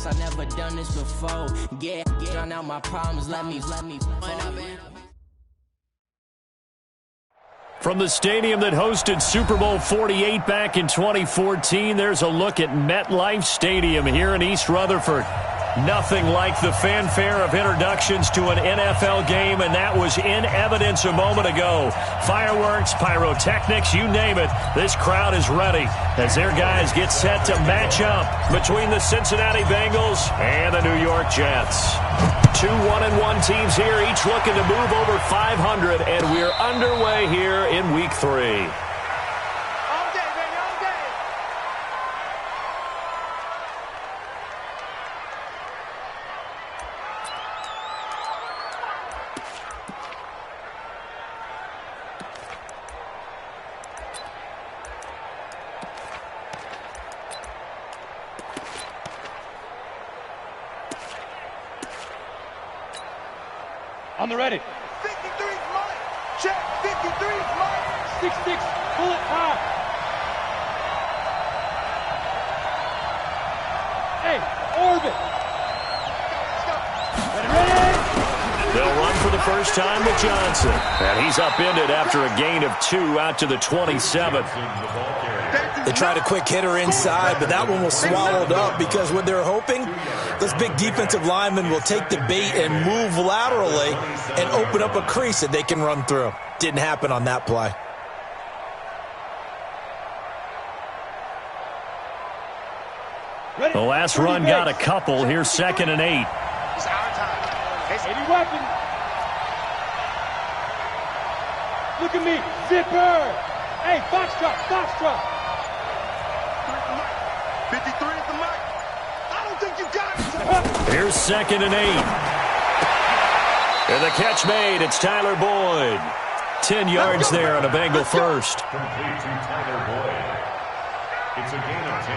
I never done this before. Get drown out my problems, let me From the stadium that hosted Super Bowl 48 back in 2014, there's a look at MetLife Stadium here in East Rutherford. Nothing like the fanfare of introductions to an NFL game, and that was in evidence a moment ago. Fireworks, pyrotechnics, you name it. This crowd is ready as their guys get set to match up between the Cincinnati Bengals and the New York Jets. Two 1-1 teams here, each looking to move over 500, and we're underway here in Week 3. On the ready. 53's mine. Check. 53's mine. 6-6. Pull it high. Hey, orbit. Ready. They'll run for the first time with Johnson. And he's upended after a gain of 2 out to the 27. They tried a quick hitter inside, but that one was swallowed up because what they're hoping, this big defensive lineman will take the bait and move laterally and open up a crease that they can run through. Didn't happen on that play. The last run got a couple. Here's 2nd and 8. It's our time. 80 weapon. Look at me. Zipper. Hey, Foxtrot. Foxtrot. 53 is the mic. I don't think you got it. Here's 2nd and 8. And the catch made. It's Tyler Boyd. 10 yards there on a Bengal first. Complete to Tyler Boyd. It's a gain of 10.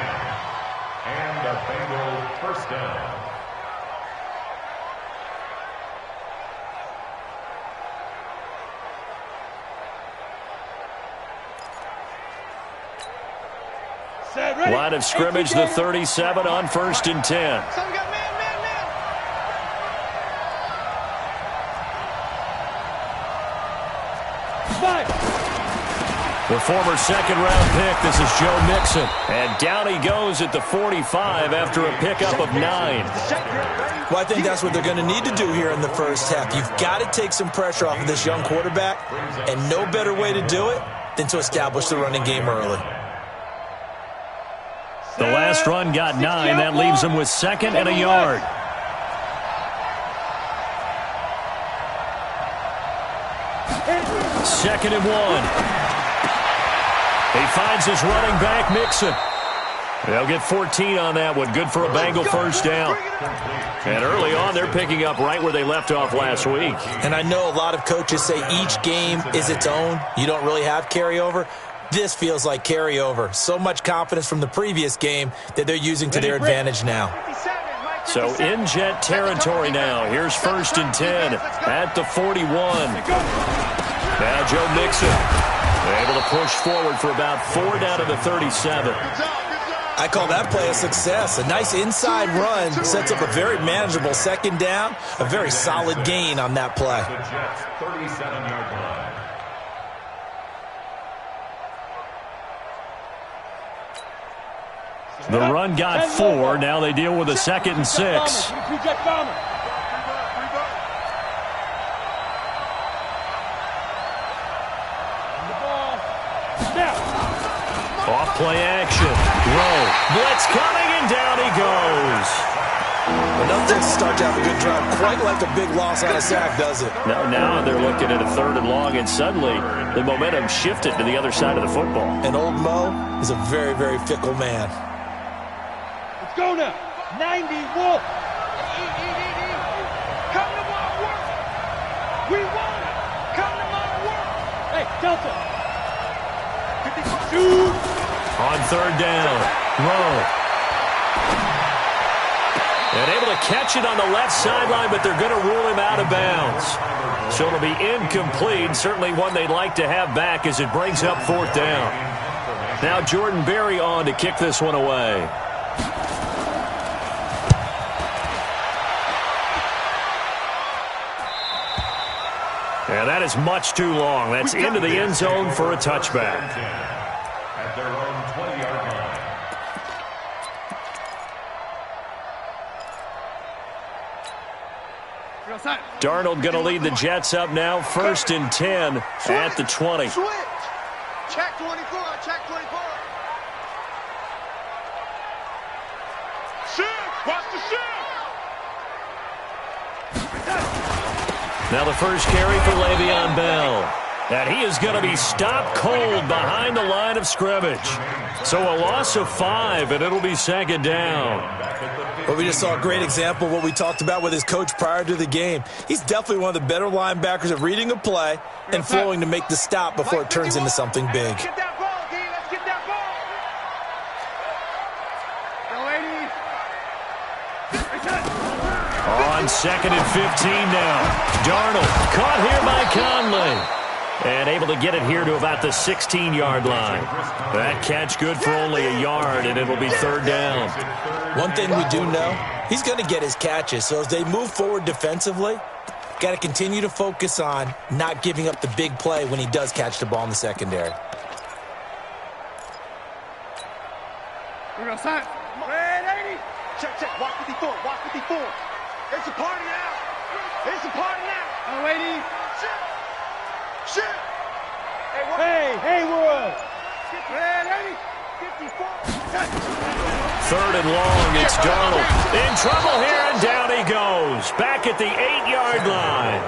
And a Bengal first down. Line of scrimmage, the 37 on 1st and 10. The former 2nd-round pick, this is Joe Mixon. And down he goes at the 45 after a pickup of 9. Well, I think that's what they're going to need to do here in the first half. You've got to take some pressure off of this young quarterback, and no better way to do it than to establish the running game early. The last run got 9. That leaves him with 2nd and a yard. Second and 1. He finds his running back, Mixon. They'll get 14 on that one. Good for a Bengal first down. And early on, they're picking up right where they left off last week. And I know a lot of coaches say each game is its own. You don't really have carryover. This feels like carryover. So much confidence from the previous game that they're using to their advantage now. So in Jet territory now. Here's 1st and 10 at the 41. Now Joe Mixon able to push forward for about 4 down to the 37. I call that play a success. A nice inside run sets up a very manageable 2nd down. A very solid gain on that play. The Jets' 37-yard line. The run got 4. Now they deal with a 2nd and 6. Off play action. Rowe. Blitz coming, and down he goes. Enough to start to have a good drive. Quite like a big loss on a sack, does it? Now they're looking at a 3rd and long, and suddenly the momentum shifted to the other side of the football. And old Mo is a very, very fickle man. Let's go now. 90 Wolf. Come to my work. We won it. Come to my work. Hey, Delta. Shoot. On 3rd down, Rowe. And able to catch it on the left sideline, but they're going to rule him out of bounds. So it'll be incomplete, certainly one they'd like to have back as it brings up 4th down. Now Jordan Berry on to kick this one away. And that is much too long. That's into the end zone for a touchback. At their own 20-yard line. Darnold going to lead the Jets up now. 1st and 10 at the 20. Switch. Check 24. Check 24. Shift. Watch the shift. Now the first carry for Le'Veon Bell. And he is going to be stopped cold behind the line of scrimmage. So a loss of 5, and it'll be 2nd down. Well, we just saw a great example of what we talked about with his coach prior to the game. He's definitely one of the better linebackers of reading a play and flowing to make the stop before it turns into something big. Get that ball, D. Let's get that ball. On 2nd and 15 now. Darnold caught here by Conley. And able to get it here to about the 16-yard line. That catch good for only a yard, and it'll be 3rd down. One thing we do know, he's going to get his catches. So as they move forward defensively, got to continue to focus on not giving up the big play when he does catch the ball in the secondary. Red 80. Check, check. Watch 54. Watch 54. It's a party now. It's a party now. Oh, 80. Shit. Hey, Haywood. Red 80. 54. 3rd and long. It's Darnold in trouble here, and down he goes. Back at the 8-yard line.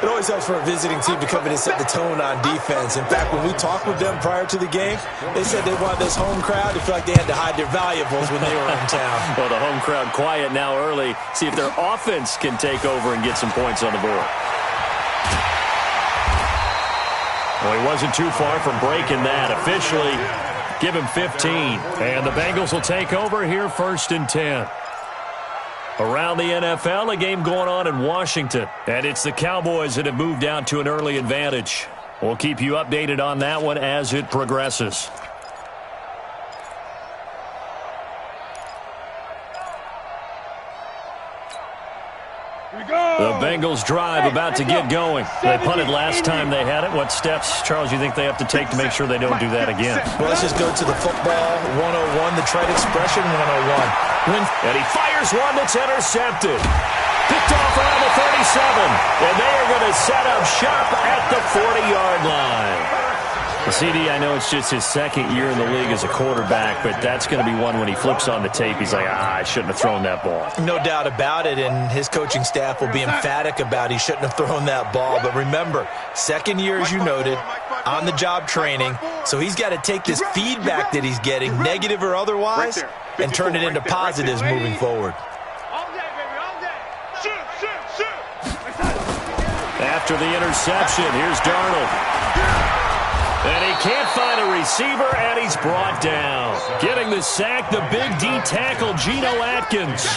It always helps for a visiting team to come in and set the tone on defense. In fact, when we talked with them prior to the game, they said they wanted this home crowd to feel like they had to hide their valuables when they were in town. Well, the home crowd quiet now early. See if their offense can take over and get some points on the board. Well, he wasn't too far from breaking that. Officially, give him 15. And the Bengals will take over here 1st and 10. Around the NFL, a game going on in Washington. And it's the Cowboys that have moved out to an early advantage. We'll keep you updated on that one as it progresses. The Bengals drive about to get going. They punted last time they had it. What steps, Charles, you think they have to take to make sure they don't do that again? Well, let's just go to the football 101, the trade expression 101. And he fires one that's intercepted. Picked off around the 37. And they are going to set up shop at the 40-yard line. Well, CD, I know it's just his 2nd year in the league as a quarterback, but that's going to be one when he flips on the tape, he's like, I shouldn't have thrown that ball. No doubt about it, and his coaching staff will be emphatic about he shouldn't have thrown that ball. But remember, 2nd year, as you noted, on-the-job training, so he's got to take this feedback that he's getting, negative or otherwise, and turn it into positives moving forward. After the interception, here's Darnold. And he can't find a receiver, and he's brought down. Getting the sack, the big D tackle, Geno Atkins.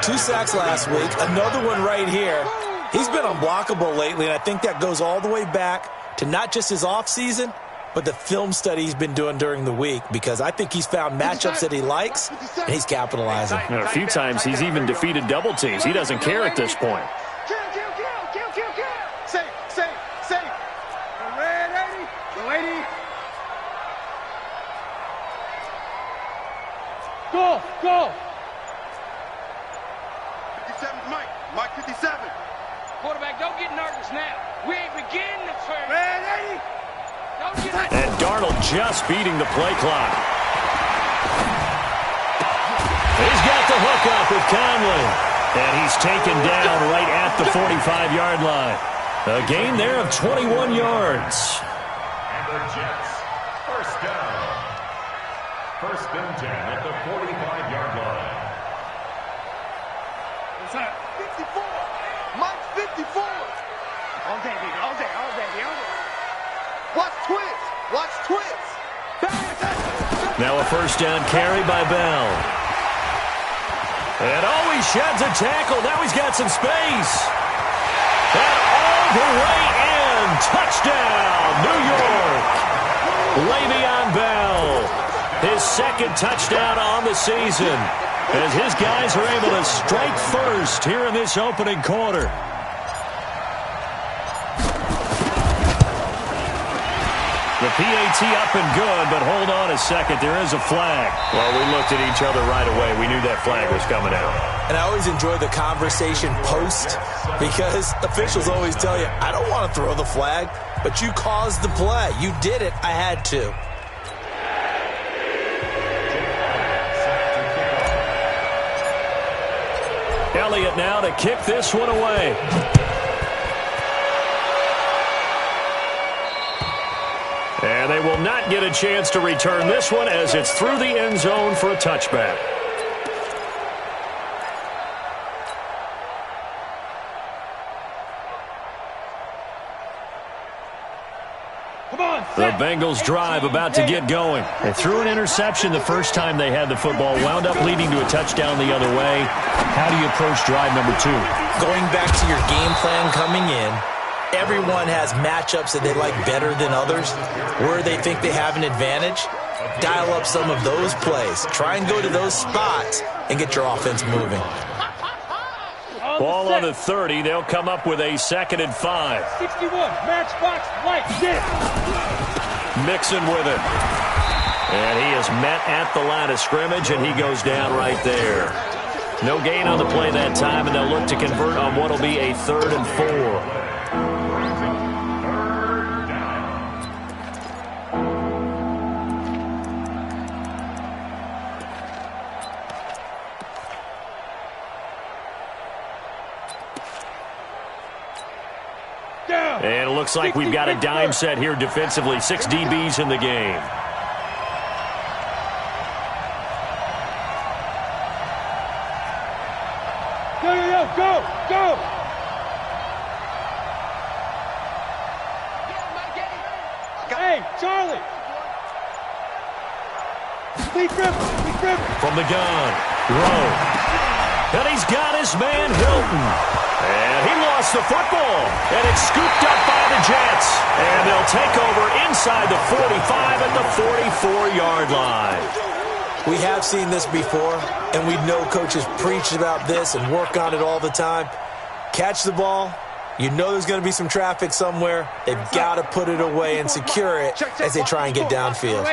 2 sacks last week, another one right here. He's been unblockable lately, and I think that goes all the way back to not just his offseason, but the film study he's been doing during the week, because I think he's found matchups that he likes, and he's capitalizing. You know, a few times he's even defeated double teams. He doesn't care at this point. Go, go. 57 Mike. Mike 57. Quarterback, don't get nervous now. We ain't beginning the turn. Red 80. Don't get And Darnold just beating the play clock. He's got the hook up with Conley. And he's taken down right at the 45-yard line. A gain there of 21 yards. And the Jets, 1st down. 1st and 10 at the 45-yard line. What's up? 54. Mike 54. All day, baby. All day, all day, all day. Watch twins. Watch twins. Now a 1st down carry by Bell. And oh, he sheds a tackle. Now he's got some space. And all the way in. Touchdown, New York. Le'Veon Bell. His 2nd touchdown on the season, as his guys are able to strike first here in this opening quarter. The PAT up and good, but hold on a second. There is a flag. Well, we looked at each other right away. We knew that flag was coming out. And I always enjoy the conversation post because officials always tell you, I don't want to throw the flag, but you caused the play. You did it. I had to. Elliott now to kick this one away. And they will not get a chance to return this one as it's through the end zone for a touchback. The Bengals drive about to get going. They threw an interception the first time they had the football, wound up leading to a touchdown the other way. How do you approach drive number 2? Going back to your game plan coming in, everyone has matchups that they like better than others, where they think they have an advantage. Dial up some of those plays. Try and go to those spots and get your offense moving. Ball on the 30. They'll come up with a 2nd and 5. 61, matchbox, white, sit. Mixon with it. And he is met at the line of scrimmage, and he goes down right there. No gain on the play that time, and they'll look to convert on what will be a 3rd and 4. And it looks like we've got a dime set here defensively. 6 DBs in the game. Go! Hey, Charlie! Lead grip! From the gun, Rowe. And he's got his man, Hilton. And he lost the football. And it's scooped up by the Jets. And they'll take over inside the 45 at the 44-yard line. We have seen this before, and we know coaches preach about this and work on it all the time. Catch the ball. You know there's going to be some traffic somewhere. They've got to put it away and secure it as they try and get downfield.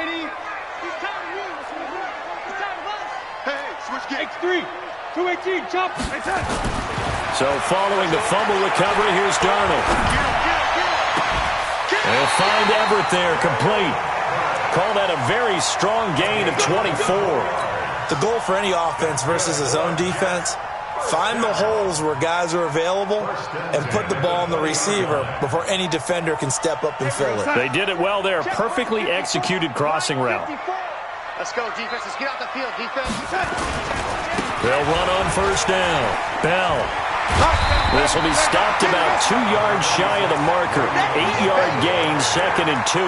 X3, 218, chop. So following the fumble recovery, here's Darnold. They'll find Everett there, complete. Call that a very strong gain of 24. The goal for any offense versus a zone defense, find the holes where guys are available and put the ball on the receiver before any defender can step up and fill it. They did it well there. Perfectly executed crossing route. Let's go, defense. Let's get out the field, defense. They'll run on first down. Bell. This will be stopped about 2 yards shy of the marker. 8-yard gain, 2nd and 2.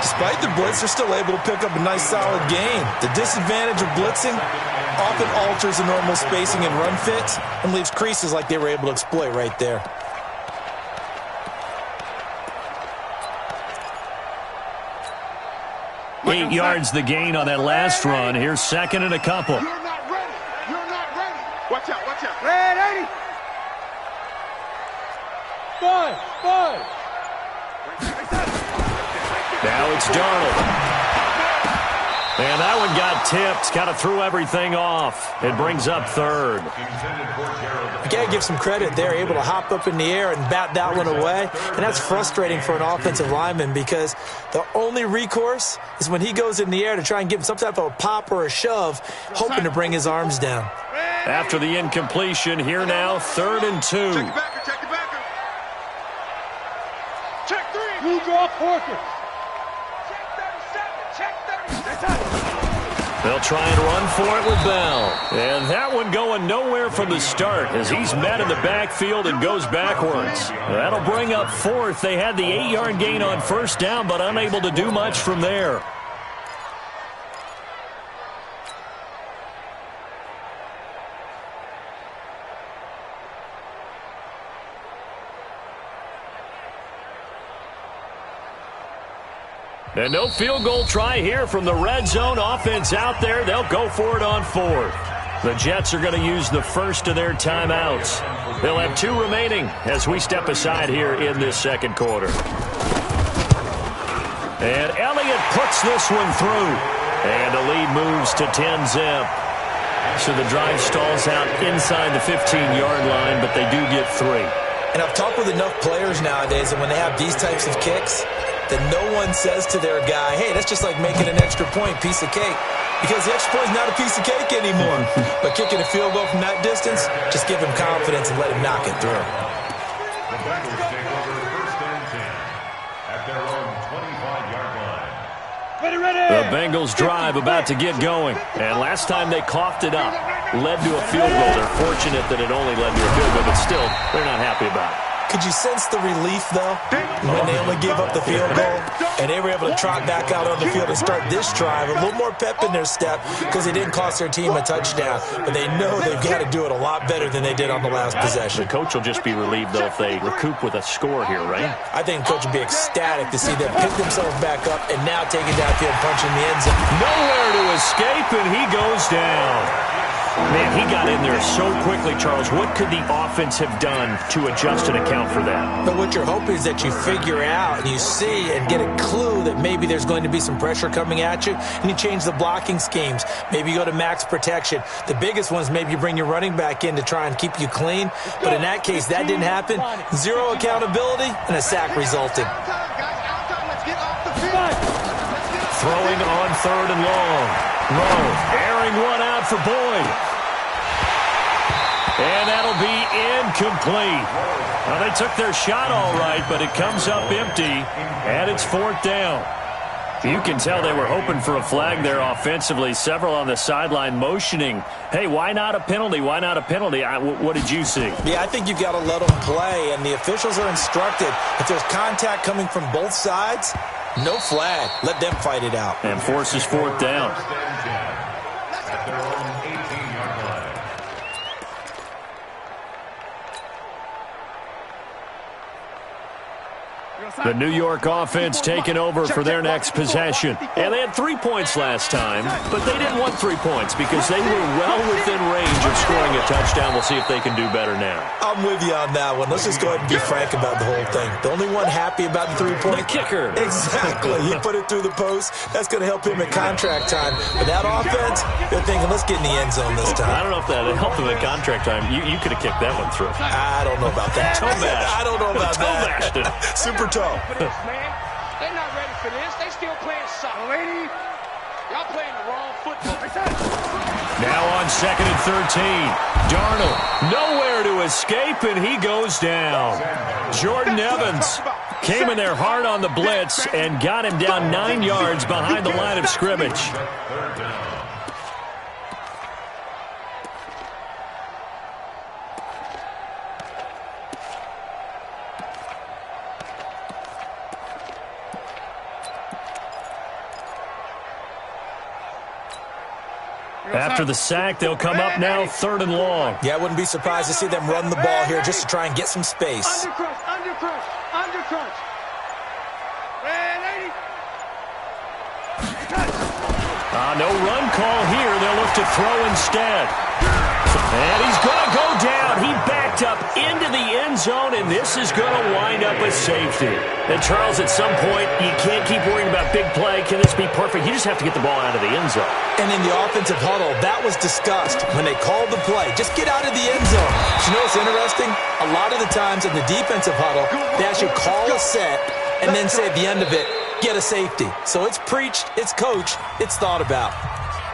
Despite the blitz, they're still able to pick up a nice solid gain. The disadvantage of blitzing often alters the normal spacing and run fits and leaves creases like they were able to exploit right there. Eight yards the gain on that last run. Here's 2nd and a couple. You're not ready. You're not ready. Watch out, watch out. Ready. 5. Now it's Darnold. And that one got tipped. Kind of threw everything off. It brings up 3rd. You got to give some credit. They're able to hop up in the air and bat that one away. And that's frustrating for an offensive lineman because the only recourse is when he goes in the air to try and give him some type of a pop or a shove, hoping to bring his arms down. After the incompletion, here now, 3rd and 2. Check the backer. Check 3. Blue draw Porkins. They'll try and run for it with Bell. And that one going nowhere from the start as he's met in the backfield and goes backwards. That'll bring up 4th. They had the 8-yard gain on first down, but unable to do much from there. And no field goal try here from the red zone. Offense out there. They'll go for it on 4th. The Jets are going to use the first of their timeouts. They'll have 2 remaining as we step aside here in this 2nd quarter. And Elliott puts this one through. And the lead moves to 10-zip. So the drive stalls out inside the 15-yard line, but they do get 3. And I've talked with enough players nowadays that when they have these types of kicks, that no one says to their guy, hey, that's just like making an extra point, piece of cake. Because the extra point is not a piece of cake anymore. But kicking a field goal from that distance, just give him confidence and let him knock it through. The Bengals take over 1st and 10 at their own 25-yard line. The Bengals drive about to get going. And last time they coughed it up, led to a field goal. They're fortunate that it only led to a field goal, but still, they're not happy about it. Could you sense the relief, though, when they only gave up the field goal and they were able to trot back out on the field and start this drive? A little more pep in their step because they didn't cost their team a touchdown, but they know they've got to do it a lot better than they did on the last possession. The coach will just be relieved, though, if they recoup with a score here, right? I think the coach will be ecstatic to see them pick themselves back up and now take it downfield and punch in the end zone. Nowhere to escape, and he goes down. Man, he got in there so quickly, Charles. What could the offense have done to adjust and account for that? But what you're hoping is that you figure out and you see and get a clue that maybe there's going to be some pressure coming at you, and you change the blocking schemes. Maybe you go to max protection. The biggest one is maybe you bring your running back in to try and keep you clean. But in that case, that didn't happen. 0 accountability, and a sack resulted. Throwing on 3rd and long. Rowe airing one out for Boyd. And that'll be incomplete. Now, they took their shot all right, but it comes up empty, and it's 4th down. You can tell they were hoping for a flag there offensively. Several on the sideline motioning, hey, why not a penalty? Why not a penalty? What did you see? Yeah, I think you've got to let them play, and the officials are instructed. If there's contact coming from both sides, no flag. Let them fight it out. And forces 4th down. At their own 18-yard line. The New York offense taking over for their next possession. And they had 3 points last time, but they didn't want 3 points because they were well within range of scoring a touchdown. We'll see if they can do better now. I'm with you on that one. Let's just go ahead and be frank about the whole thing. The only one happy about the 3-point? The kicker. Exactly. He put it through the post. That's going to help him at contract time. But that offense, they're thinking, let's get in the end zone this time. I don't know if that helped him at contract time. You could have kicked that one through. I don't know about that. I don't know about that. Super toe. Man, they're not ready for this. They still playing soccer. Y'all playing the wrong football. Now on 2nd and 13. Darnold nowhere to escape, and he goes down. Jordan Evans came in there hard on the blitz and got him down 9 yards behind the line of scrimmage. After the sack, they'll come up now 3rd and long. Yeah, I wouldn't be surprised to see them run the ball here just to try and get some space. Undercrunch. No run call here. They'll look to throw instead. And he's going to go down. He backed up into the end zone, and this is going to wind up a safety. And, Charles, at some point, you can't keep worrying about big play. Can this be perfect? You just have to get the ball out of the end zone. And in the offensive huddle, that was discussed when they called the play. Just get out of the end zone. But you know what's interesting? A lot of the times in the defensive huddle, they actually call a set and then say at the end of it, get a safety. So it's preached, it's coached, it's thought about.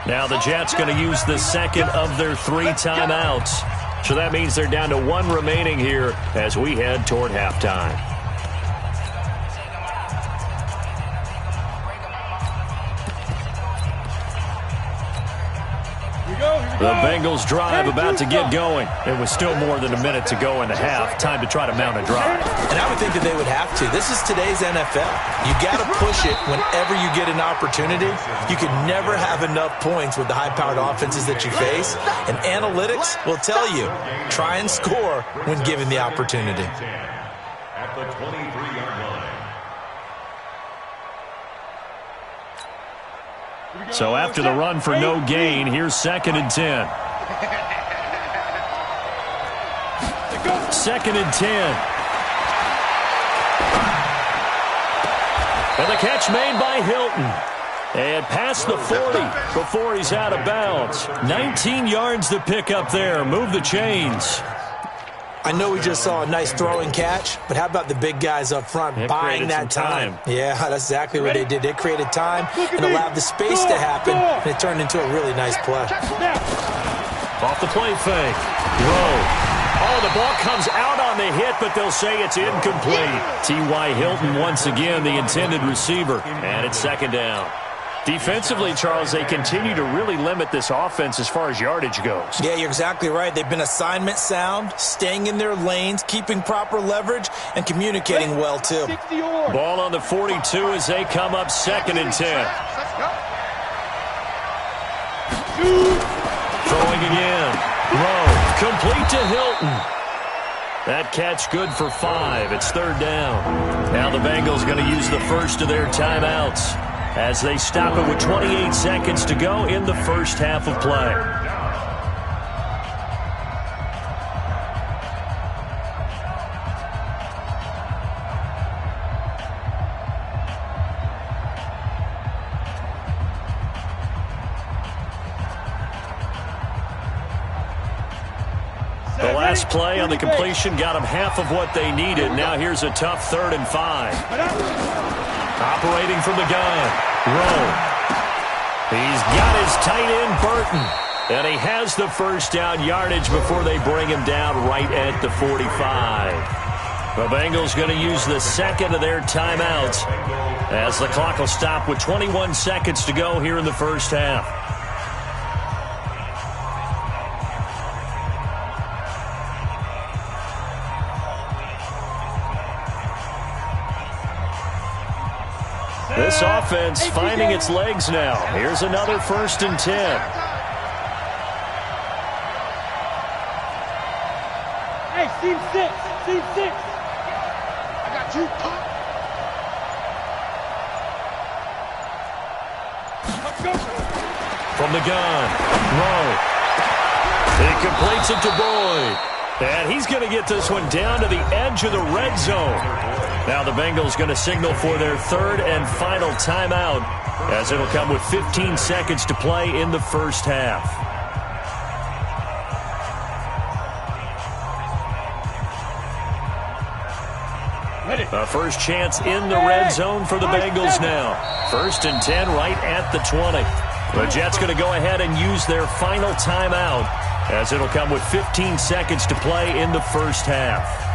Now the Jets going to use the second of their 3 timeouts. So that means they're down to 1 remaining here as we head toward halftime. The Bengals drive about to get going. It was still more than a minute to go in the half. Time to try to mount a drive. And I would think that they would have to. This is today's NFL. You got to push it whenever you get an opportunity. You can never have enough points with the high-powered offenses that you face. And analytics will tell you, try and score when given the opportunity. At the 23-yard line. So after the run for no gain, here's 2nd and 10. 2nd and 10. And the catch made by Hilton. And past the 40 before he's out of bounds. 19 yards to pick up there. Move the chains. I know we just saw a nice throwing catch, but how about the big guys up front buying that time? Yeah, that's exactly what they did. They created time and allowed the space to happen, and it turned into a really nice play. Off the play fake. Rowe. Oh, the ball comes out on the hit, but they'll say it's incomplete. T.Y. Hilton once again the intended receiver, and it's second down. Defensively, Charles, they continue to really limit this offense as far as yardage goes. Yeah, you're exactly right. They've been assignment sound, staying in their lanes, keeping proper leverage, and communicating well, too. Ball on the 42 as they come up 2nd and 10. Throwing again. Rowe, complete to Hilton. That catch good for 5. It's 3rd down. Now the Bengals going to use the first of their timeouts as they stop it with 28 seconds to go in the first half of play. The last play on the completion got them half of what they needed. Now here's a tough 3rd and 5. Operating from the gun, Rowe. He's got his tight end, Burton. And he has the first down yardage before they bring him down right at the 45. The Bengals going to use the second of their timeouts as the clock will stop with 21 seconds to go here in the first half. This offense finding its legs now. Here's another 1st and 10. Hey, team 6. Team 6. I got you. Let's go. From the gun, Rowe. He completes it to Boyd. And he's going to get this one down to the edge of the red zone. Now the Bengals going to signal for their 3rd and final timeout as it'll come with 15 seconds to play in the first half. A first chance in the red zone for the Bengals now. 1st and 10 right at the 20. The Jets going to go ahead and use their final timeout as it'll come with 15 seconds to play in the first half.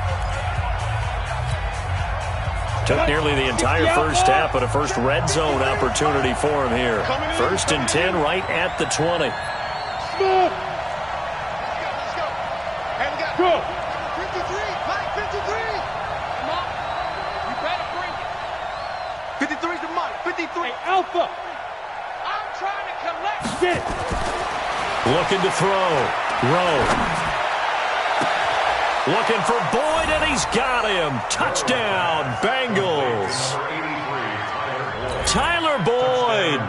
Took nearly the entire first half, but a first red zone opportunity for him here. 1st and 10 right at the 20. Let's go. Hey, we got 53. Mike, 53. Come on. You better bring it. 53 to Mike. 53. Hey, Alpha. I'm trying to collect. Get it. Looking to throw. Rowe. Looking for Boyd, and he's got him. Touchdown, Bengals. Tyler Boyd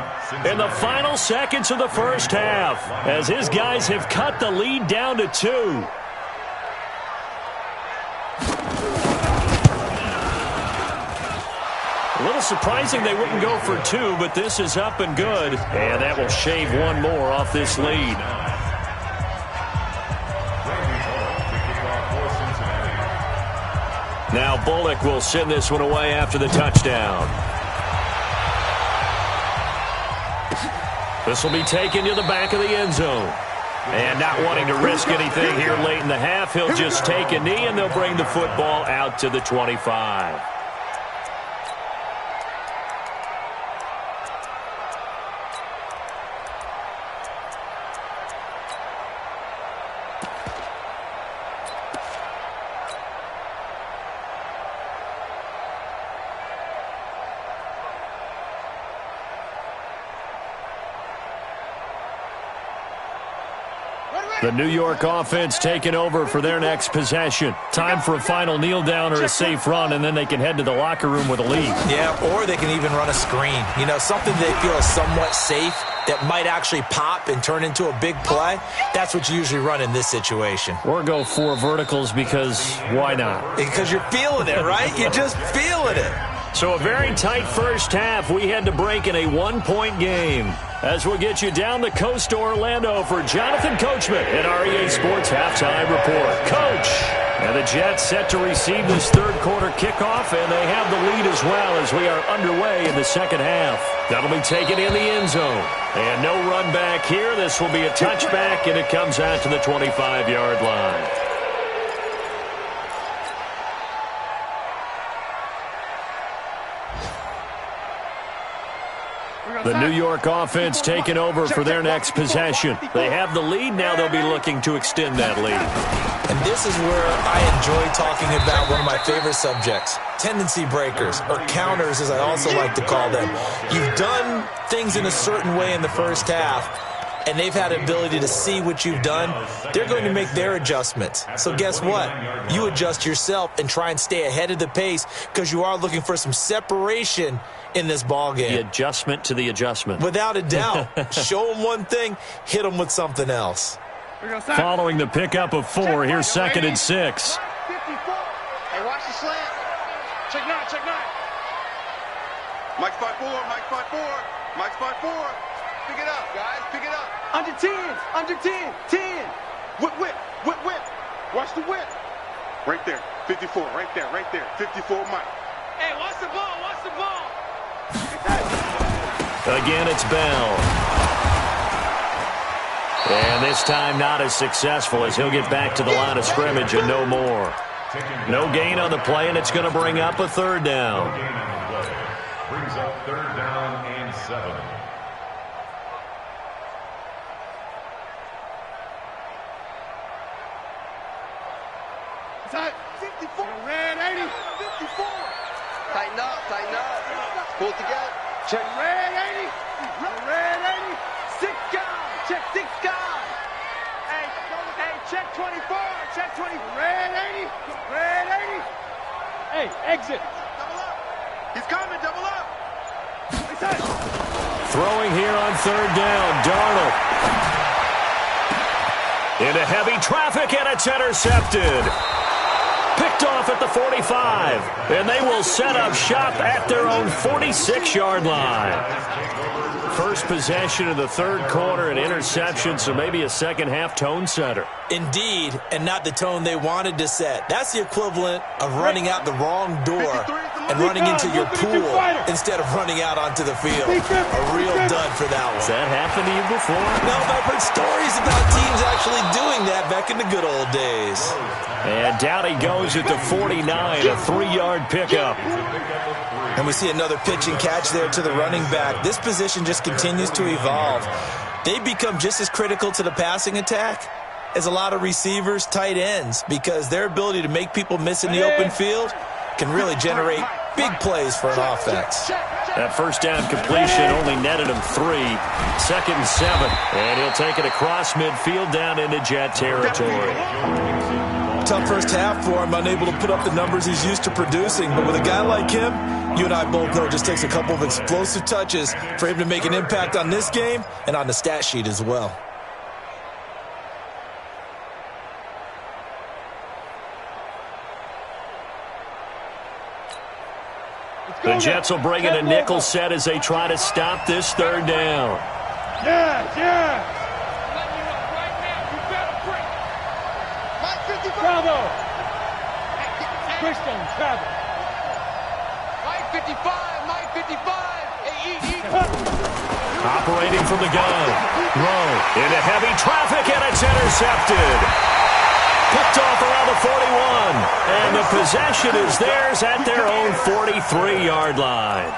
in the final seconds of the first half as his guys have cut the lead down to 2. A little surprising they wouldn't go for 2, but this is up and good. And that will shave one more off this lead. Now Bullock will send this one away after the touchdown. This will be taken to the back of the end zone. And not wanting to risk anything here late in the half, he'll just take a knee and they'll bring the football out to the 25. The New York offense taking over for their next possession. Time for a final kneel down or a safe run, and then they can head to the locker room with a lead. Yeah, or they can even run a screen. You know, something they feel is somewhat safe that might actually pop and turn into a big play. That's what you usually run in this situation. Or go 4 verticals because why not? Because you're feeling it, right? You're just feeling it. So a very tight first half. We had to break in a one-point game. As we'll get you down the coast to Orlando for Jonathan Coachman at our EA Sports Halftime Report. Coach! And the Jets set to receive this third quarter kickoff, and they have the lead as well as we are underway in the second half. That'll be taken in the end zone. And no run back here. This will be a touchback, and it comes out to the 25-yard line. The New York offense taking over for their next possession. They have the lead. Now they'll be looking to extend that lead. And this is where I enjoy talking about one of my favorite subjects, tendency breakers, or counters as I also like to call them. You've done things in a certain way in the first half, and they've had the ability to see what you've done. They're going to make their adjustments. So guess what? You adjust yourself and try and stay ahead of the pace because you are looking for some separation in this ball game. The adjustment to the adjustment. Without a doubt. Show them one thing, hit them with something else. Following the pickup of 4, here's 2nd and 6. 54. Hey, watch the slant. Check 9, check 9. Mike's by 4, Mike's by 4, Mike's by 4. Pick it up, guys, pick it up. Under 10, 10. Whip, whip, whip, whip. Watch the whip. Right there, 54, right there, 54 Mike. Hey, watch the ball, watch the ball. Again, it's Bell. And this time not as successful as he'll get back to the line of scrimmage and no more. No gain on the play, and it's going to bring up a third down. Brings up 3rd down and 7. Tight, 54. Red 80, 54. Tighten up, tighten up. Pull it together. Check red 80. Red 80. 6 guys. Check 6 guys. Hey, check 24. Check 20. Red 80. Red 80. Hey, exit. Double up. He's coming, double up. Throwing here on 3rd down, Darnold. Into heavy traffic, and it's intercepted. Picked off at the 45, and they will set up shop at their own 46-yard line. First possession of the third quarter, an interception, so maybe a second-half tone setter. Indeed, and not the tone they wanted to set. That's the equivalent of running out the wrong door and running into your pool instead of running out onto the field. A real dud for that one. Has that happened to you before? No, but I've heard stories about teams actually doing that back in the good old days. And down he goes at the 49, a 3-yard pickup. And we see another pitch and catch there to the running back. This position just continues to evolve. They become just as critical to the passing attack as a lot of receivers, tight ends, because their ability to make people miss in the open field can really generate big plays for an offense. That first down completion only netted him 3. 2nd and 7. And he'll take it across midfield down into Jet territory. Tough first half for him, unable to put up the numbers he's used to producing. But with a guy like him, you and I both know it just takes a couple of explosive touches for him to make an impact on this game and on the stat sheet as well. The Jets will bring in a nickel set as they try to stop this 3rd down. Yeah. Bravo. Christian, travel. Mike 55, Mike 55. Hey, Operating from the gun. Rowe into heavy traffic, and it's intercepted. Picked off around the 41. And the possession is theirs at their own 43-yard line.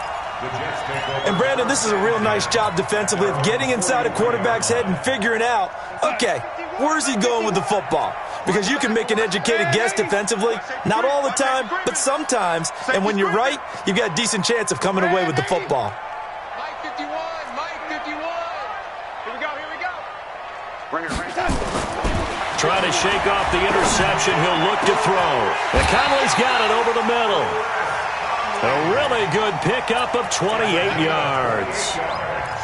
And Brandon, this is a real nice job defensively of getting inside a quarterback's head and figuring out, okay, where's he going with the football? Because you can make an educated guess defensively, not all the time, but sometimes. And when you're right, you've got a decent chance of coming away with the football. Mike 51, Mike 51. Here we go. Bring it. Trying to shake off the interception. He'll look to throw. And Conley's got it over the middle. A really good pickup of 28 yards.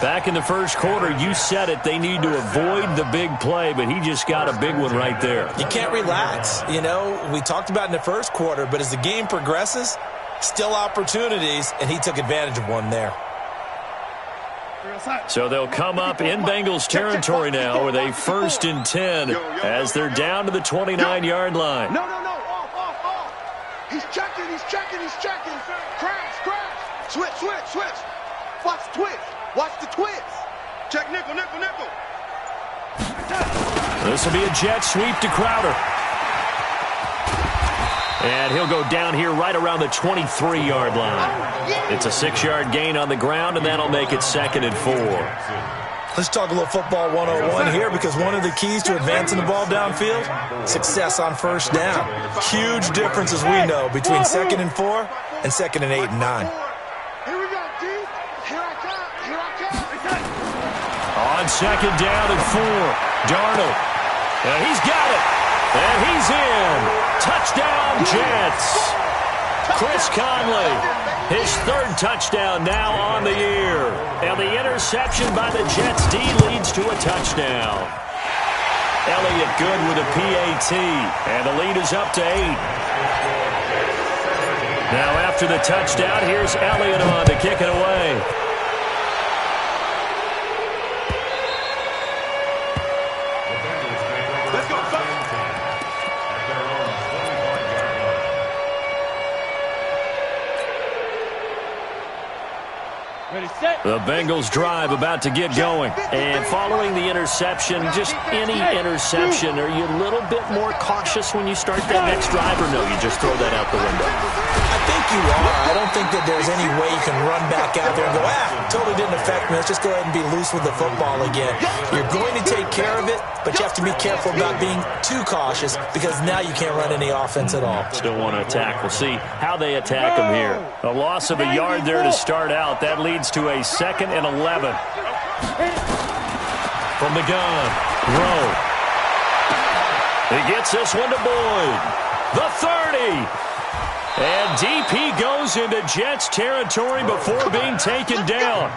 Back in the first quarter, you said it, they need to avoid the big play, but he just got a big one right there. You can't relax. You know, we talked about in the first quarter, but as the game progresses, Still opportunities, and he took advantage of one there. So they'll come up in Bengals territory now with a 1st and 10 as they're down to the 29-yard line. No. Off. He's checking. Crash. Switch. Watch the twitch. Check nickel. This will be a jet sweep to Crowder. And he'll go down here right around the 23-yard line. It's a 6-yard gain on the ground, and that'll make it 2nd and 4. Let's talk a little football 101 here, because one of the keys to advancing the ball downfield, success on 1st down. Huge difference, as we know, between 2nd and 4 and 2nd and 8 and 9. Here we go, D. Here I come. On 2nd down and 4, Darnold. And he's got it. And he's in. Touchdown, Jets. Chris Conley, his 3rd touchdown now on the year. And the interception by the Jets D leads to a touchdown. Elliott good with a PAT. And the lead is up to 8. Now after the touchdown, here's Elliott on to kick it away. The Bengals drive about to get going. And following the interception, just any interception, are you a little bit more cautious when you start that next drive, or no, you just throw that out the window? I think you are. I don't think that there's any way you can run back out there and go, totally didn't affect me. Let's just go ahead and be loose with the football again. You're going to take care of it, but you have to be careful about being too cautious, because now you can't run any offense at all. Still want to attack. We'll see how they attack them here. A loss of a yard there to start out. That leads to a 2nd and 11. From the gun, Rowe. He gets this one to Boyd. The 30. And DP goes into Jets territory before being taken down.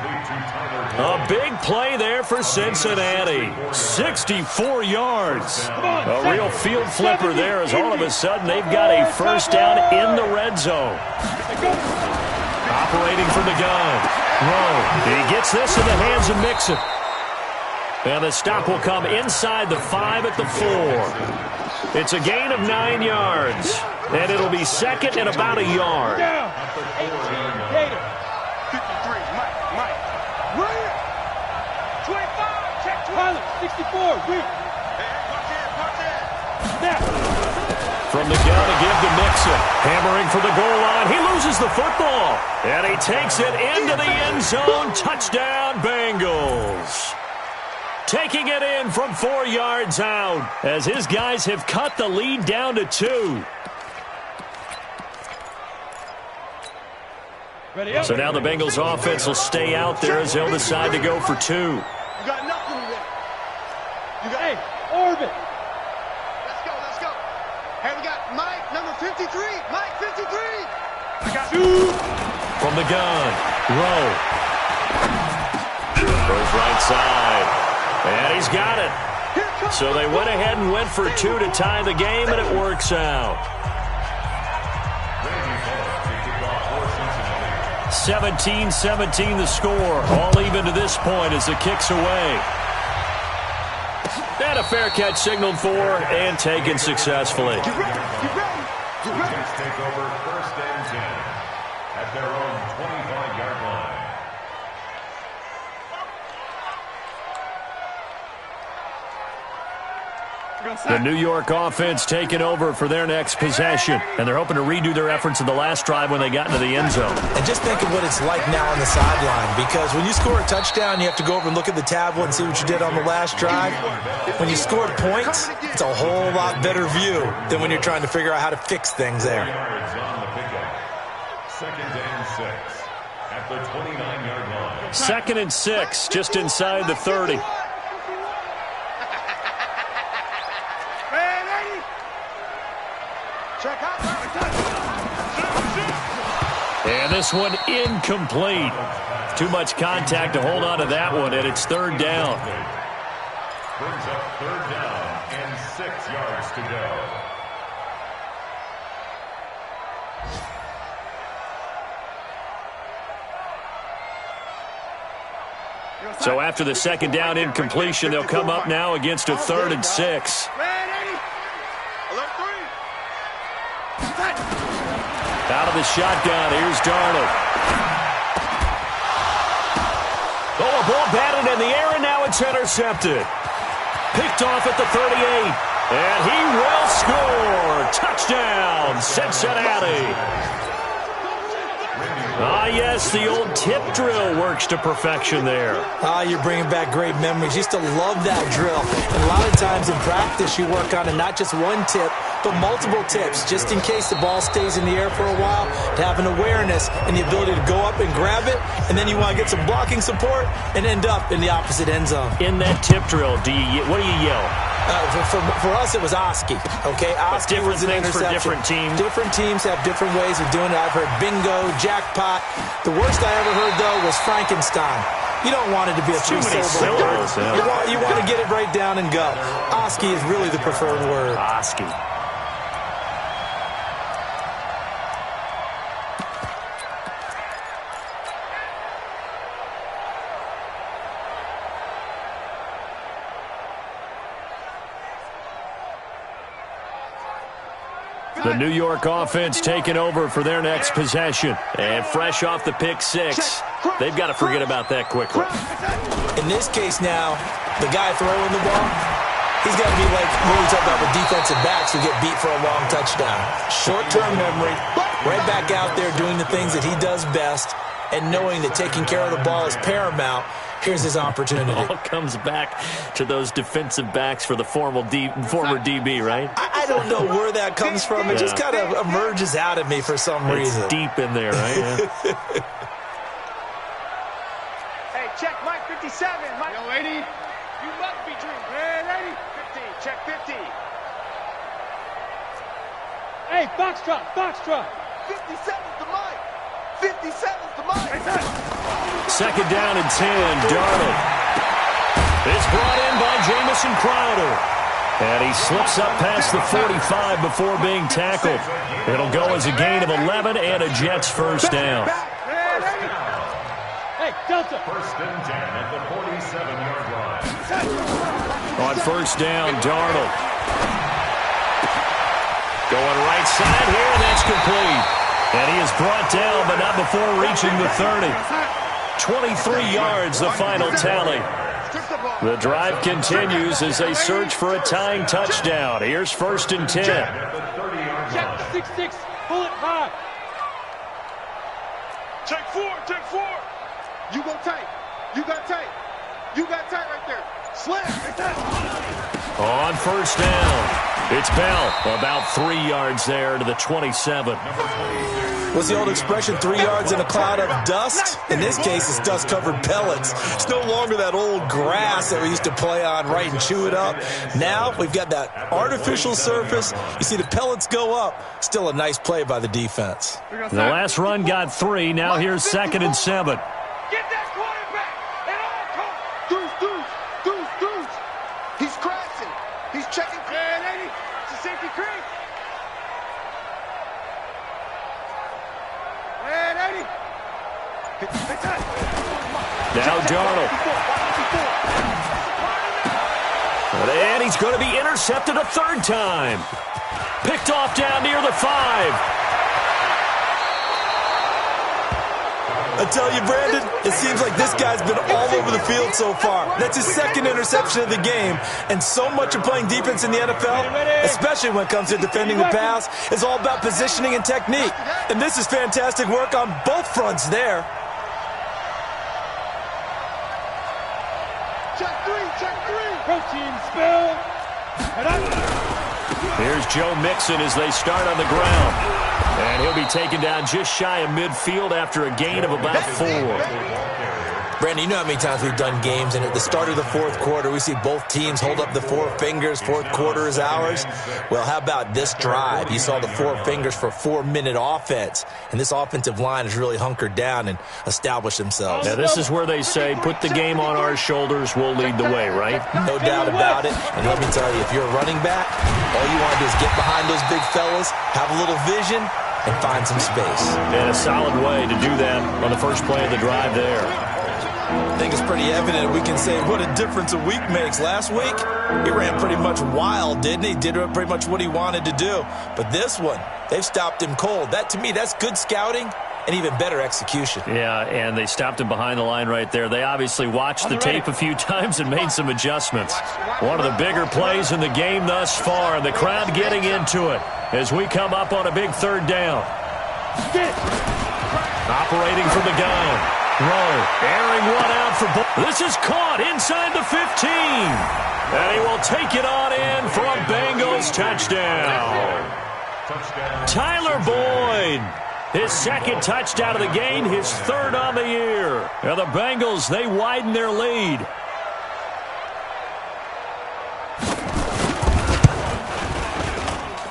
A big play there for Cincinnati. 64 yards. A real field flipper there, as all of a sudden they've got a 1st down in the red zone. Operating from the gun. Rowe. He gets this in the hands of Mixon. And the stop will come inside the 5 at the 4. It's a gain of 9 yards. And it'll be 2nd and about a yard. 53, Mike. Right. 25, check 20. 64, Rick. From the gun to give to Mixon. Hammering for the goal line. He loses the football. And he takes it into the end zone. Touchdown, Bengals. Taking it in from 4 yards out, as his guys have cut the lead down to 2. So now the Bengals offense will stay out there as they'll decide to go for 2. You got nothing with it. You got, hey, orbit. Let's go. Hey, we got Mike, number 53. Mike, 53. I got 2. From the gun, Rowe. Goes right side. And he's got it. So they went ahead and went for 2 to tie the game, and it works out. 17-17 the score. All even to this point as the kick's away. And a fair catch signaled for and taken successfully. Take over 1st and 10 at their own 25-yard line. The New York offense taking over for their next possession. And they're hoping to redo their efforts in the last drive when they got into the end zone. And just think of what it's like now on the sideline, because when you score a touchdown, you have to go over and look at the tablet and see what you did on the last drive. When you scored points, it's a whole lot better view than when you're trying to figure out how to fix things there. 2nd and 6 at the 29-yard line. 2nd and 6, just inside the 30. And this one incomplete. Too much contact to hold on to that one, and it's 3rd down. Brings up 3rd down and 6 yards to go. So after the second down incompletion, they'll come up now against a 3rd and 6. Out of the shotgun, here's Darnold. Oh, a ball batted in the air, and now it's intercepted. Picked off at the 38. And he will score. Touchdown, Cincinnati. Ah, yes, the old tip drill works to perfection there. Ah, you're bringing back great memories. Used to love that drill. And a lot of times in practice, you work on it, not just one tip, but multiple tips, just in case the ball stays in the air for a while, to have an awareness and the ability to go up and grab it, and then you want to get some blocking support and end up in the opposite end zone. In that tip drill, what do you yell? For us, it was Oski. Okay, Oski was an interception. For different teams. Different teams have different ways of doing it. I've heard bingo, jackpot. The worst I ever heard, though, was Frankenstein. You don't want it to be a three-syllable word. You want to get it right down and go. Oski is really the preferred word. Oski. The New York offense taking over for their next possession. And fresh off the pick 6, they've got to forget about that quickly. In this case now, the guy throwing the ball, he's got to be like when we talk about the defensive backs who get beat for a long touchdown. Short-term memory, right back out there doing the things that he does best, and knowing that taking care of the ball is paramount. Here's his opportunity. It all comes back to those defensive backs for the former DB, right? I don't know where that comes from. It just kind of emerges out of me for some reason. It's deep in there, right? Yeah. Hey, check Mike 57. Mike. Yo, 80. You must be dreaming. Red 50. Check 50. 80. Hey, Foxtrot, Foxtrot. 57's the Mike. 57's the Mike. Second down and 10, Darnold. It's brought in by Jamison Crowder. And he slips up past the 45 before being tackled. It'll go as a gain of 11 and a Jets first down. Hey, Delta. First and 10 at the 47-yard line. On first down, Darnold. Going right side here, and that's complete. And he is brought down, but not before reaching the 30. 23 yards, the final tally. The drive continues as they search for a tying touchdown. Here's first and 10. Check 6-6. Pull it high. Check 4. Check 4. You go tight. You got tight. You got tight right there. Slam. On first down, it's Bell. About 3 yards there to the 27. What's the old expression, 3 yards in a cloud of dust? In this case, it's dust-covered pellets. It's no longer that old grass that we used to play on, right, and chew it up. Now we've got that artificial surface. You see the pellets go up. Still a nice play by the defense. The last run got 3. Now here's second and 7. Get that quarterback. And all Deuce. He's crashing. He's checking. Red 80. It's a safety creek. Red 80. Now Darnold. And he's going to be intercepted a third time. Picked off down near the 5. I tell you, Brandon, it seems like this guy's been all over the field so far. That's his second interception of the game. And so much of playing defense in the NFL, especially when it comes to defending the pass, is all about positioning and technique. And this is fantastic work on both fronts there. Check 3. Protein spill. Here's Joe Mixon as they start on the ground. And he'll be taken down just shy of midfield after a gain of about 4. Brandon, you know how many times we've done games, and at the start of the fourth quarter, we see both teams hold up the 4 fingers, fourth quarter is ours. Well, how about this drive? You saw the 4 fingers for 4-minute offense, and this offensive line has really hunkered down and established themselves. Now, this is where they say, put the game on our shoulders, we'll lead the way, right? No doubt about it. And let me tell you, if you're a running back, all you want to do is get behind those big fellas, have a little vision, and find some space. And a solid way to do that on the first play of the drive there. I think it's pretty evident we can say what a difference a week makes. Last week, he ran pretty much wild, didn't he? Did pretty much what he wanted to do. But this one, they've stopped him cold. That, to me, that's good scouting and even better execution. Yeah, and they stopped him behind the line right there. They obviously watched the tape a few times and made some adjustments. One of the bigger plays in the game thus far, and the crowd getting into it as we come up on a big third down. Operating from the gun. Rowe airing one out for this is caught inside the 15. And he will take it on in for a Bengals touchdown. Tyler Boyd. His second touchdown of the game, his third on the year. And the Bengals, they widen their lead.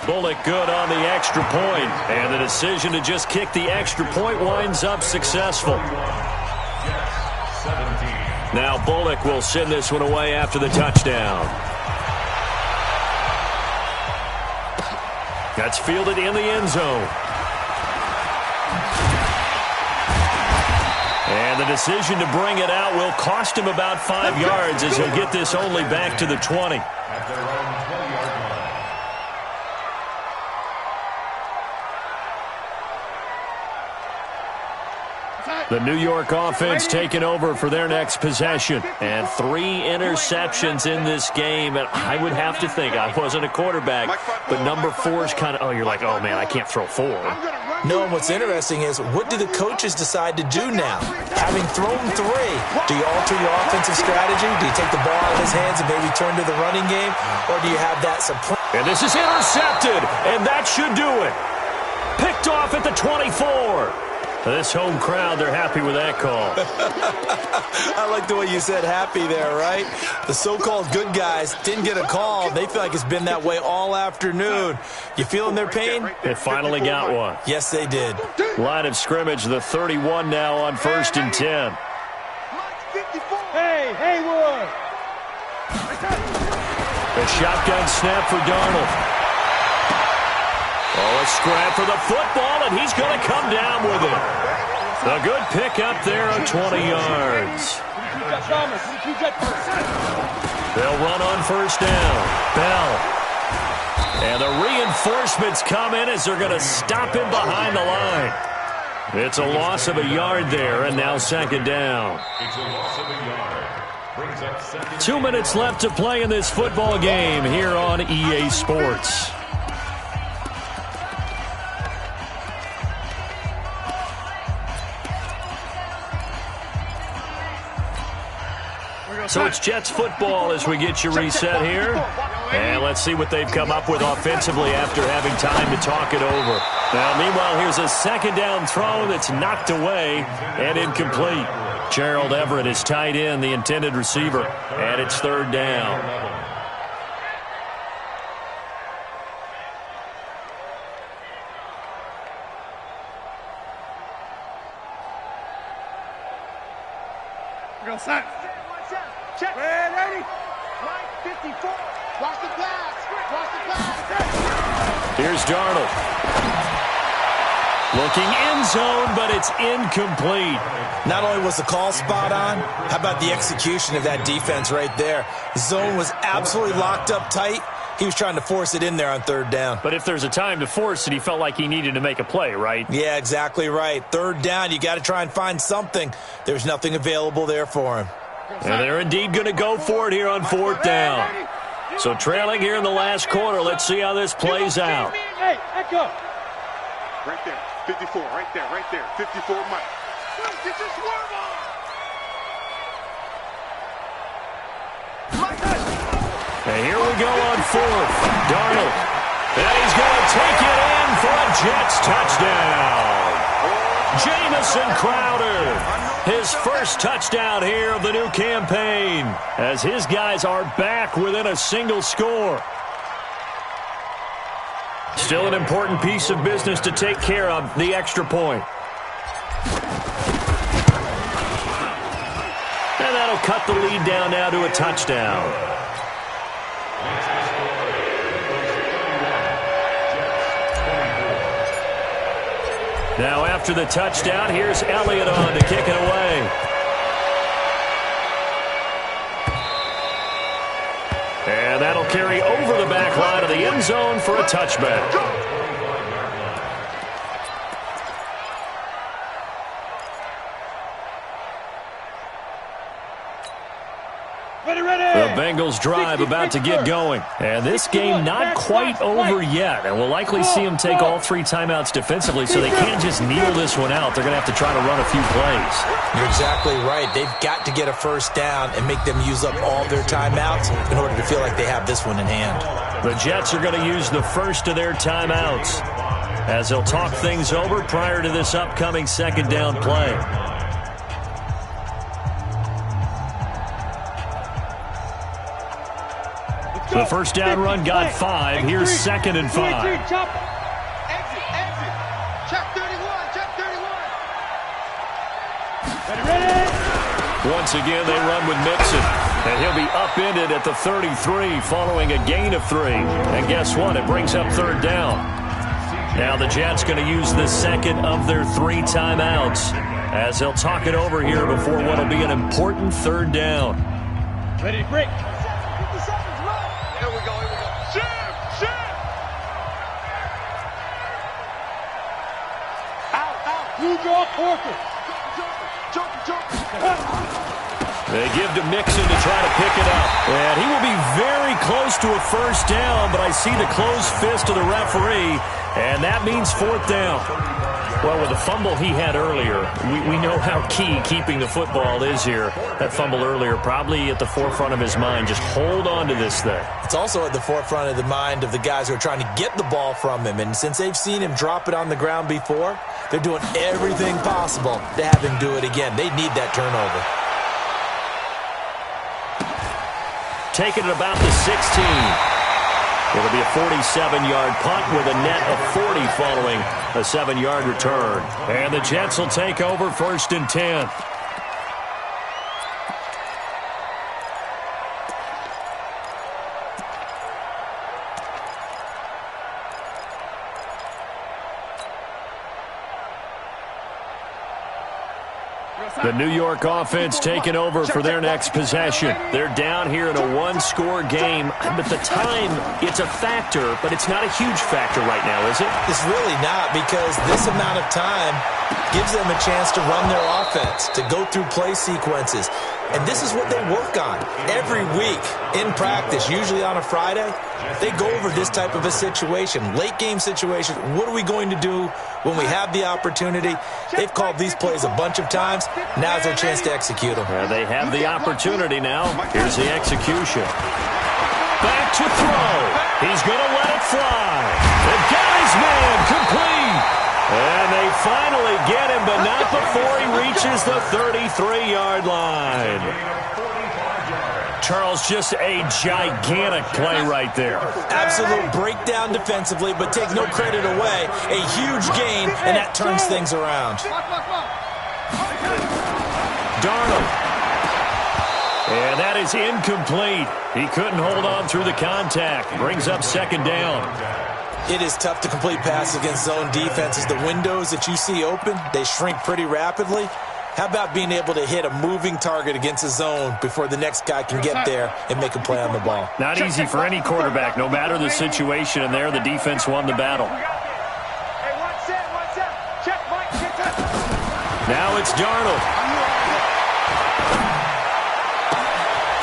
Bullock good on the extra point. And the decision to just kick the extra point winds up successful. Now Bullock will send this one away after the touchdown. That's fielded in the end zone. And the decision to bring it out will cost him about 5 yards as he'll get this only back to the 20. At their own 20-yard line. The New York offense taking over for their next possession. And 3 interceptions in this game. And I would have to think, I wasn't a quarterback, but number 4 is kind of, oh, you're like, oh, man, I can't throw 4. No, and what's interesting is, what do the coaches decide to do now? Having thrown 3, do you alter your offensive strategy? Do you take the ball out of his hands and maybe turn to the running game? Or do you have that support? And this is intercepted, and that should do it. Picked off at the 24. This home crowd, they're happy with that call. I like the way you said happy there, right? The so-called good guys didn't get a call. They feel like it's been that way all afternoon. You feeling their pain? They finally got one. Yes, they did. Line of scrimmage, the 31 now on 1st and 10. Hey, Haywood! A shotgun snap for Darnold. Oh, a scrap for the football, and he's going to come down with it. A good pickup there of 20 yards. They'll run on 1st down. Bell. And the reinforcements come in as they're going to stop him behind the line. It's a loss of a yard there, and now 2nd down. It's a loss of a yard. Brings up 2nd. 2 minutes left to play in this football game here on EA Sports. So it's Jets football as we get you reset here. And let's see what they've come up with offensively after having time to talk it over. Now, meanwhile, here's a 2nd down throw that's knocked away and incomplete. Gerald Everett is tight end, the intended receiver, and it's 3rd down. Go set. Check. Red 80. Right 54. Watch the pass. Watch the pass. Here's Darnold. Looking end zone, but it's incomplete. Not only was the call spot on, how about the execution of that defense right there? The zone was absolutely locked up tight. He was trying to force it in there on 3rd down. But if there's a time to force it, he felt like he needed to make a play, right? Yeah, exactly right. 3rd down, you got to try and find something. There's nothing available there for him. And they're indeed going to go for it here on 4th down. So trailing here in the last quarter. Let's see how this plays out. Hey, echo. Right there. 54. Right there. Right there. 54 Mike. Get your swerve on. And here we go on 4th. Darnold. And he's going to take it in for a Jets touchdown. Jamison Crowder. His first touchdown here of the new campaign as his guys are back within a single score. Still an important piece of business to take care of, the extra point. And that'll cut the lead down now to a touchdown. Now after the touchdown, here's Elliott on to kick it away. They'll carry over the back line of the end zone for a touchback. The Bengals drive about to get going. And this game not quite over yet. And we'll likely see them take all 3 timeouts defensively, so they can't just kneel this one out. They're going to have to try to run a few plays. You're exactly right. They've got to get a first down and make them use up all their timeouts in order to feel like they have this one in hand. The Jets are going to use the first of their timeouts as they'll talk things over prior to this upcoming second down play. The first down run got 5. Here's 2nd and 5. Exit. Check 31. Check 31. Once again, they run with Mixon. And he'll be upended at the 33 following a gain of 3. And guess what? It brings up 3rd down. Now the Jets going to use the second of their 3 timeouts as they'll talk it over here before what will be an important 3rd down. Ready to break. Here we go. Shift. Out. Blue draw, Corker. They give to Mixon to try to pick it up. And he will be very close to a first down, but I see the closed fist of the referee, and that means 4th down. Well, with the fumble he had earlier, we know how key keeping the football is here. That fumble earlier probably at the forefront of his mind. Just hold on to this thing. It's also at the forefront of the mind of the guys who are trying to get the ball from him. And since they've seen him drop it on the ground before, they're doing everything possible to have him do it again. They need that turnover. Taking it about the 16. It'll be a 47-yard punt with a net of 40 following a 7-yard return. And the Jets will take over 1st and 10. The New York offense taking over for their next possession. They're down here in a 1-score game, but the time, it's a factor, but it's not a huge factor right now, is it? It's really not, because this amount of time gives them a chance to run their offense, to go through play sequences. And this is what they work on every week in practice, usually on a Friday. They go over this type of a situation, late game situation. What are we going to do when we have the opportunity? They've called these plays a bunch of times. Now's their chance to execute them. They have the opportunity now. Here's the execution. Back to throw. He's going to let it fly. They've got his man complete. And they finally get him, but not before he reaches the 33-yard line. Charles, just a gigantic play right there. Absolute breakdown defensively, but take no credit away. A huge gain, and that turns things around. Darnold. And that is incomplete. He couldn't hold on through the contact. Brings up 2nd down. It is tough to complete passes against zone defenses. The windows that you see open, they shrink pretty rapidly. How about being able to hit a moving target against a zone before the next guy can get there and make a play on the ball? Not easy for any quarterback, no matter the situation, and there the defense won the battle. Now it's Darnold.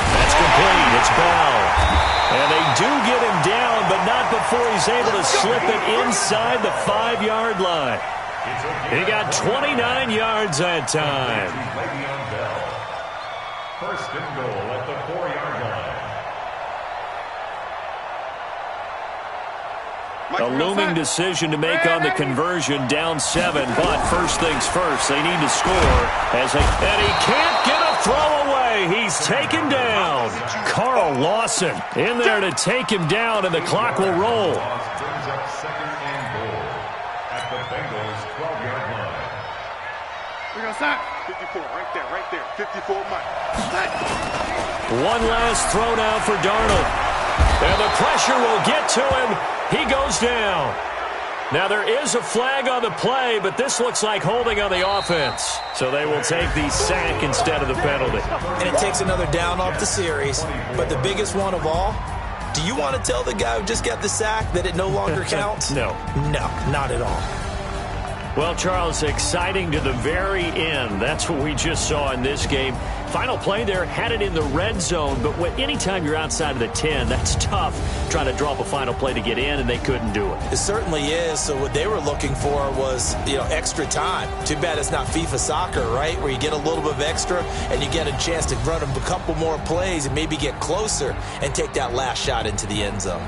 That's complete. It's Bell. And they do get him down, but not before he's able to slip it inside the 5-yard line. He got 29 yards that time. 1st and goal at the 4-yard line. A looming decision to make on the conversion, down 7, but first things first, they need to score. And he can't get a throw away. He's taken down. Carl Lawson in there to take him down, and the clock will roll. Brings up 2nd and goal at the Bengals 12-yard line. We go sign. 54, right there. 54, Mike. One last throw now for Darnold. And the pressure will get to him. He goes down. Now there is a flag on the play, but this looks like holding on the offense. So they will take the sack instead of the penalty. And it takes another down off the series. But the biggest one of all, Do you want to tell the guy who just got the sack that it no longer counts? No. No, not at all. Well, Charles, exciting to the very end. That's what we just saw in this game. Final play there, had it in the red zone, but anytime you're outside of the 10, that's tough trying to drop a final play to get in, and they couldn't do it. It certainly is. So what they were looking for was, extra time. Too bad it's not FIFA soccer, right, where you get a little bit of extra and you get a chance to run a couple more plays and maybe get closer and take that last shot into the end zone.